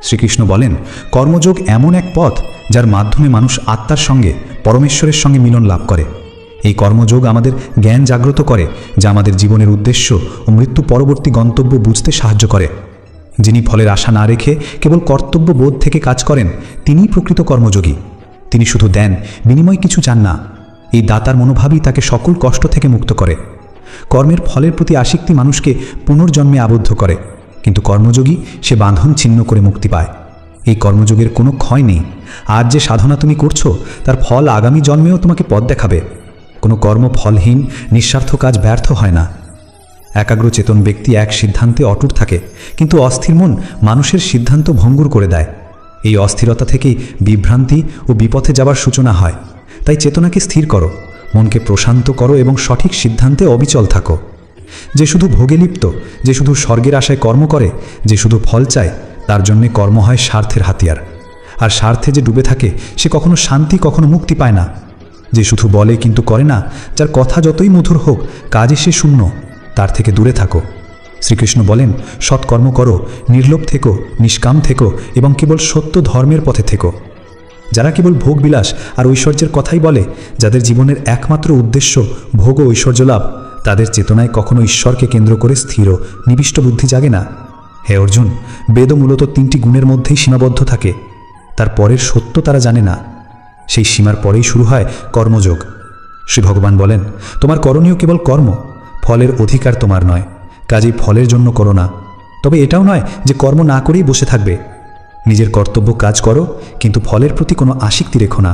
শ্রীকৃষ্ণ বলেন, কর্মযোগ এমন এক পথ যার মাধ্যমে মানুষ আত্মার সঙ্গে পরমেশ্বরের সঙ্গে মিলন লাভ করে। এই কর্মযোগ আমাদের জ্ঞান জাগ্রত করে, যা আমাদের জীবনের উদ্দেশ্য ও মৃত্যু পরবর্তী গন্তব্য বুঝতে সাহায্য করে। যিনি ফলের আশা না রেখে কেবল কর্তব্য বোধ থেকে কাজ করেন, তিনিই প্রকৃত কর্মযোগী। তিনি শুধু দেন, বিনিময় কিছু চান না। এই দাতার মনোভাবই তাকে সকল কষ্ট থেকে মুক্ত করে। কর্মের ফলের প্রতি আসক্তি মানুষকে পুনর্জন্মে আবদ্ধ করে, কিন্তু কর্মযোগী সে বাঁধন ছিন্ন করে মুক্তি পায়। এই কর্মযোগের কোনো ক্ষয় নেই। আজ যে সাধনা তুমি করছো, তার ফল আগামী জন্মেও তোমাকে পথ দেখাবে। কোনো কর্ম ফলহীন, নিঃস্বার্থ কাজ ব্যর্থ হয় না। একাগ্র চেতন ব্যক্তি এক সিদ্ধান্তে অটুট থাকে, কিন্তু অস্থির মন মানুষের সিদ্ধান্ত ভঙ্গুর করে দেয়। এই অস্থিরতা থেকেই বিভ্রান্তি ও বিপথে যাবার সূচনা হয়। তাই চেতনাকে স্থির করো, মনকে প্রশান্ত করো এবং সঠিক সিদ্ধান্তে অবিচল থাকো। যে শুধু ভোগে লিপ্ত, যে শুধু স্বর্গের আশায় কর্ম করে, যে শুধু ফল চায়, তার জন্যে কর্ম হয় স্বার্থের হাতিয়ার। আর স্বার্থে যে ডুবে থাকে, সে কখনো শান্তি, কখনো মুক্তি পায় না। যে শুধু বলে কিন্তু করে না, যার কথা যতই মধুর হোক, কাজে সে শূন্য, তার থেকে দূরে থাকো। শ্রীকৃষ্ণ বলেন, সৎকর্ম করো, নির্লোভ থেকো, নিষ্কাম থেকো এবং কেবল সত্য ধর্মের পথে থেকো। যারা কেবল ভোগবিলাস আর ঐশ্বর্যের কথাই বলে, যাদের জীবনের একমাত্র উদ্দেশ্য ভোগ ও ঐশ্বর্য লাভ, তাদের চেতনায় কখনো ঈশ্বরকে কেন্দ্র করে স্থির ও নিবিষ্ট বুদ্ধি জাগে না। হে অর্জুন, বেদ মূলত 3টি গুণের মধ্যেই সীমাবদ্ধ থাকে। তার পরের সত্য তারা জানে না। সেই সীমার পরেই শুরু হয় কর্মযোগ। শ্রী ভগবান বলেন, তোমার করণীয় কেবল কর্ম, ফলের অধিকার তোমার নয়। কাজেই ফলের জন্য করো না। তবে এটাও নয় যে কর্ম না করেই বসে থাকবে। নিজের কর্তব্য কাজ করো, কিন্তু ফলের প্রতি কোনো আসক্তি রেখো না।